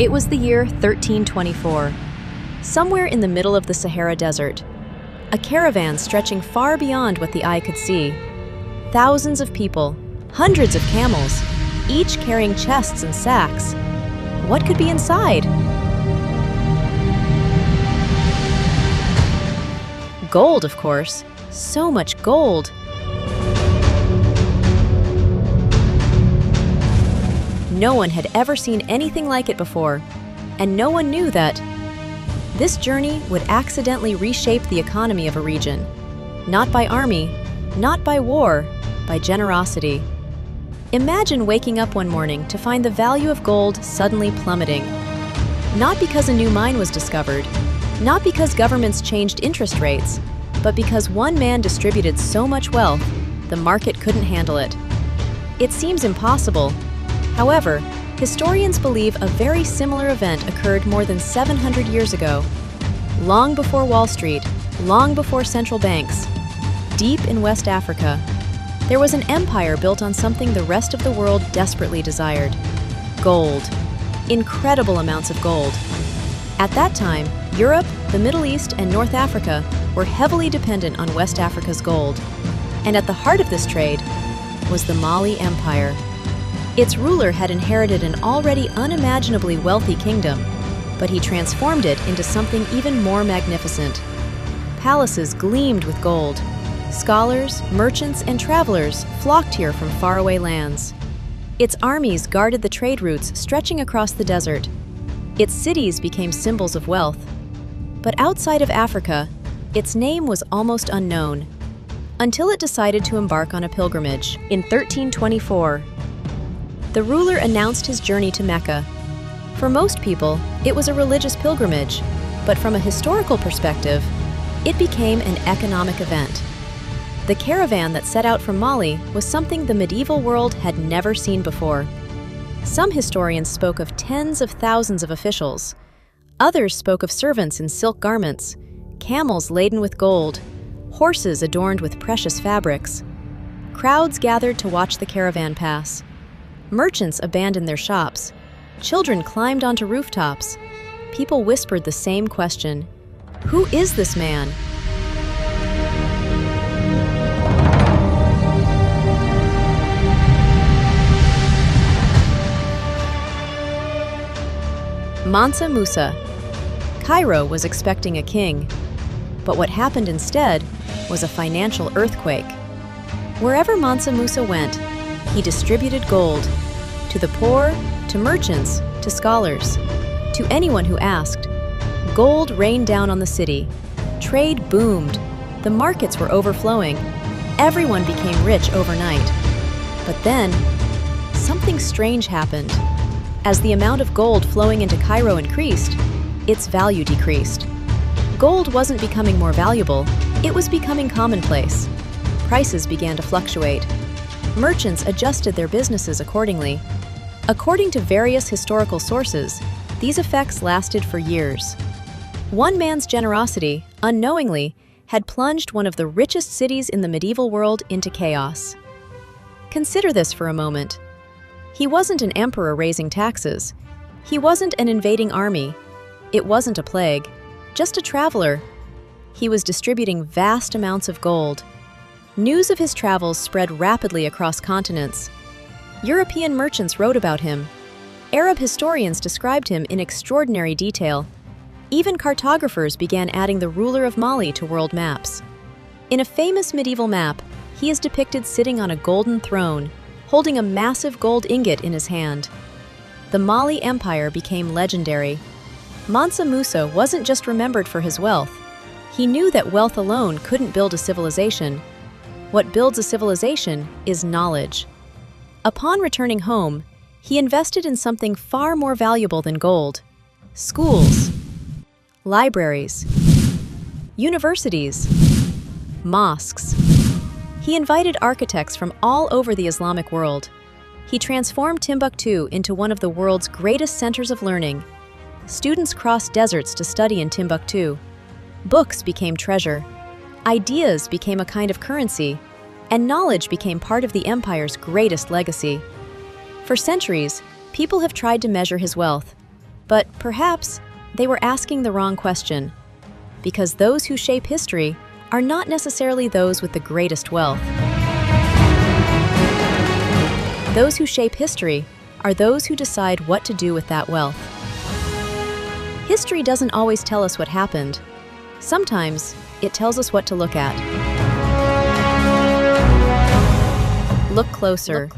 It was the year 1324. Somewhere in the middle of the Sahara Desert, a caravan stretching far beyond what the eye could see. Thousands of people, hundreds of camels, each carrying chests and sacks. What could be inside? Gold, of course. So much gold. No one had ever seen anything like it before, and no one knew that this journey would accidentally reshape the economy of a region. Not by army, not by war, by generosity. Imagine waking up one morning to find the value of gold suddenly plummeting. Not because a new mine was discovered, not because governments changed interest rates, but because one man distributed so much wealth, the market couldn't handle it. It seems impossible. However, historians believe a very similar event occurred more than 700 years ago. Long before Wall Street, long before central banks, deep in West Africa, there was an empire built on something the rest of the world desperately desired: gold. Incredible amounts of gold. At that time, Europe, the Middle East, and North Africa were heavily dependent on West Africa's gold. And at the heart of this trade was the Mali Empire. Its ruler had inherited an already unimaginably wealthy kingdom, but he transformed it into something even more magnificent. Palaces gleamed with gold. Scholars, merchants, and travelers flocked here from faraway lands. Its armies guarded the trade routes stretching across the desert. Its cities became symbols of wealth. But outside of Africa, its name was almost unknown, until it decided to embark on a pilgrimage. In 1324, the ruler announced his journey to Mecca. For most people, it was a religious pilgrimage, but from a historical perspective, it became an economic event. The caravan that set out from Mali was something the medieval world had never seen before. Some historians spoke of tens of thousands of officials. Others spoke of servants in silk garments, camels laden with gold, horses adorned with precious fabrics. Crowds gathered to watch the caravan pass. Merchants abandoned their shops. Children climbed onto rooftops. People whispered the same question: who is this man? Mansa Musa. Cairo was expecting a king, but what happened instead was a financial earthquake. Wherever Mansa Musa went, he distributed gold to the poor, to merchants, to scholars, to anyone who asked. Gold rained down on the city. Trade boomed. The markets were overflowing. Everyone became rich overnight. But then, something strange happened. As the amount of gold flowing into Cairo increased, its value decreased. Gold wasn't becoming more valuable, it was becoming commonplace. Prices began to fluctuate. Merchants adjusted their businesses accordingly. According to various historical sources, these effects lasted for years. One man's generosity, unknowingly, had plunged one of the richest cities in the medieval world into chaos. Consider this for a moment. He wasn't an emperor raising taxes. He wasn't an invading army. It wasn't a plague, just a traveler. He was distributing vast amounts of gold. News of his travels spread rapidly across continents. European merchants wrote about him. Arab historians described him in extraordinary detail. Even cartographers began adding the ruler of Mali to world maps. In a famous medieval map, he is depicted sitting on a golden throne, holding a massive gold ingot in his hand. The Mali Empire became legendary. Mansa Musa wasn't just remembered for his wealth. He knew that wealth alone couldn't build a civilization. What builds a civilization is knowledge. Upon returning home, he invested in something far more valuable than gold: schools, libraries, universities, mosques. He invited architects from all over the Islamic world. He transformed Timbuktu into one of the world's greatest centers of learning. Students crossed deserts to study in Timbuktu. Books became treasure. Ideas became a kind of currency, and knowledge became part of the empire's greatest legacy. For centuries, people have tried to measure his wealth, But perhaps they were asking the wrong question, because those who shape history are not necessarily those with the greatest wealth. Those who shape history are those who decide what to do with that wealth. History doesn't always tell us what happened. Sometimes it tells us what to look at. Look closer.